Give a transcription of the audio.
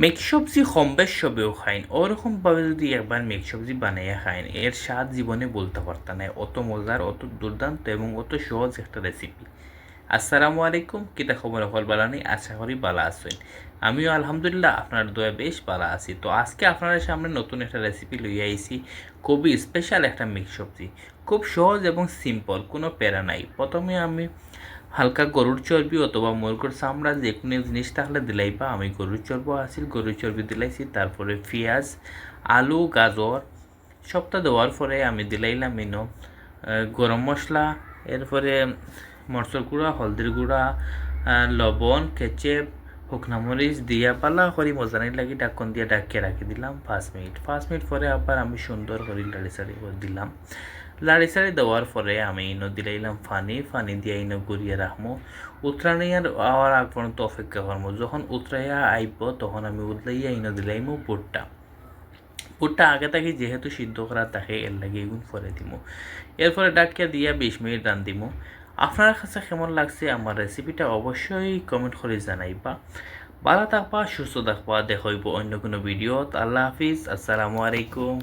মেঘ সবজি কম বেশ সবেও খাইন, ওরকমভাবে যদি একবার মেঘ সবজি বানাইয়া খাইন, এর স্বাদ জীবনে বলতে পারতাম না। অত মজার, অত দুর্দান্ত এবং অত সহজ একটা রেসিপি। আসসালামু আলাইকুম, কিতা খবর হল বালানি? আশা করি বালা আছেন। আমিও আলহামদুলিল্লাহ আপনার দয়া বেশ বালা আছি। তো আজকে আপনাদের সামনে নতুন একটা রেসিপি লইয়া আইছি, খুবই স্পেশাল একটা মিক্স সবজি। খুব সহজ এবং সিম্পল, কোনো প্যারা নাই। প্রথমে আমি হালকা গরুর চর্বি অথবা মুরগির চামড়া যে কোনো জিনিস থাকলে দিলাইবা। আমি গরুর চর্বি আসিল, গরুর চর্বি দিলাইছি। তারপরে পেঁয়াজ, আলু, গাজর সবটা দেওয়ার পরে আমি দিলাইলাম গরম মশলা, এরপরে মরচর গুঁড়া, হলদির গুঁড়া, লবণ, কেচেপ, শুকনা মরিচ দিয়া পালা করি মজানি লাগি ঢাকন দিয়ে ঢাকিয়ে রাখি দিলাম 5 মিনিট। 5 মিনিট পরে আবার আমি সুন্দর করে লাড়ি সাড়ি করে দিলাম। লাড়ি সাড়ি দেওয়ার পরে আমি দিলাইলাম পানি দিয়ে গুড়িয়ে রাখবো। উতরানিয়ার আওয়ার আগ পর্যন্ত অপেক্ষা করবো। যখন উতরাইয়া আইব তখন আমি উতলাইয়া দিলাইমু বুটটা আগে থেকে যেহেতু সিদ্ধ করা থাকে, এর লাগে এগুন পরে দিমু। এরপরে ডাকিয়া দিয়া 20 মিনিট রান্ধিমু। আপনার কাছে কেমন লাগছে আমার রেসিপিটা অবশ্যই কমেন্ট করে জানাইবা। ভালো থাকবা, সুস্থ থাকবা, দেখা হইব অন্য কোনো ভিডিওত। আল্লাহ হাফিজ, আসসালামু আলাইকুম।